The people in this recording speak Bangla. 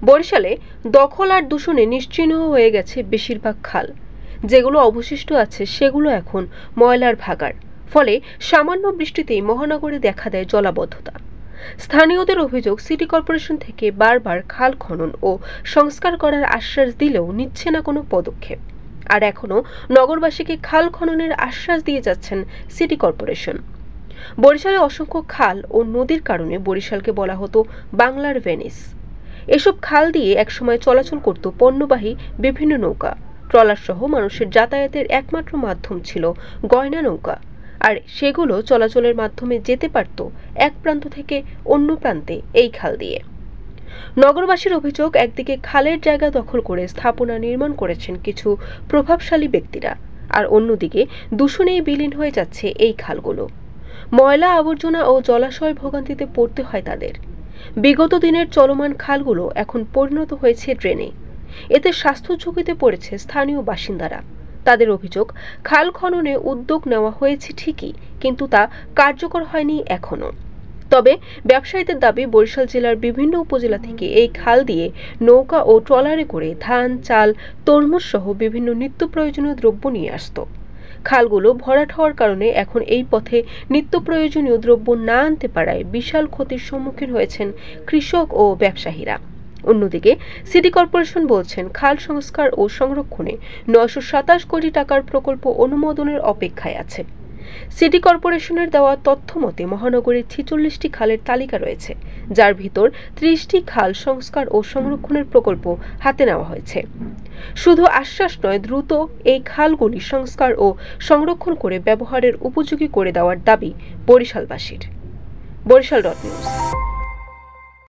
বরিশালে দখল আর দূষণে নিশ্চিহ্ন হয়ে গেছে বেশিরভাগ খাল। যেগুলো অবশিষ্ট আছে সেগুলো এখন ময়লার ভাগাড়। ফলে সামান্য বৃষ্টিতেই মহানগরে দেখা দেয় জলাবদ্ধতা। স্থানীয়দের অভিযোগ, সিটি কর্পোরেশন থেকে বারবার খাল খনন ও সংস্কার করার আশ্বাস দিলেও নিচ্ছে না কোনো পদক্ষেপ। আর এখনো নগরবাসীকে খাল খননের আশ্বাস দিয়ে যাচ্ছেন সিটি কর্পোরেশন। বরিশালে অসংখ্য খাল ও নদীর কারণে বরিশালকে বলা হতো বাংলার ভেনিস। এসব খাল দিয়ে একসময় চলাচল করত পণ্যবাহী বিভিন্ন নৌকা, ট্রলার সহ মানুষের যাতায়াতের একমাত্র মাধ্যম ছিল গয়না নৌকা। আর সেগুলো চলাচলের মাধ্যমে যেতে পারত এক প্রান্ত থেকে অন্য প্রান্তে এই খাল দিয়ে। নগরবাসীর অভিযোগ, একদিকে খালের জায়গা দখল করে স্থাপনা নির্মাণ করেছেন কিছু প্রভাবশালী ব্যক্তিরা, আর অন্যদিকে দূষণেই বিলীন হয়ে যাচ্ছে এই খালগুলো। ময়লা আবর্জনা ও জলাশয় ভোগান্তিতে পড়তে হয় তাদের। বিগত দিনের চলমান খালগুলো এখন পরিণত হয়েছে ড্রেনে। এতে স্বাস্থ্য ঝুঁকিতে পড়েছে স্থানীয় বাসিন্দারা। তাদের অভিযোগ, খাল খননে উদ্যোগ নেওয়া হয়েছে ঠিকই, কিন্তু তা কার্যকর হয়নি এখনো। তবে ব্যবসায়ীদের দাবি, বরিশাল জেলার বিভিন্ন উপজেলা থেকে এই খাল দিয়ে নৌকা ও ট্রলারে করে ধান, চাল, তরমুজ সহ বিভিন্ন নিত্য প্রয়োজনীয় দ্রব্য নিয়ে আসত। খালগুলো ভরাট হওয়ার কারণে এখন এই পথে নিত্য প্রয়োজনীয় দ্রব্য না আনতে পারায় বিশাল ক্ষতির সম্মুখীন হয়েছেন কৃষক ও ব্যবসায়ীরা। অন্যদিকে সিটি কর্পোরেশন বলছেন, খাল সংস্কার ও সংরক্ষণে ৯২৭ কোটি টাকার প্রকল্প অনুমোদনের অপেক্ষায় আছে। সিটি কর্পোরেশনের দেওয়া তথ্য মতে মহানগরে ৪৬টি খালের তালিকা রয়েছে, যার ভিতর ৩০টি খাল সংস্কার ও সংরক্ষণের প্রকল্প হাতে নেওয়া হয়েছে। শুধু আশ্বাস নয়, দ্রুত এই খালগুলি সংস্কার ও সংরক্ষণ করে ব্যবহারের উপযোগী করে দেওয়ার দাবি বরিশালবাসীর। বরিশাল.নিউজ।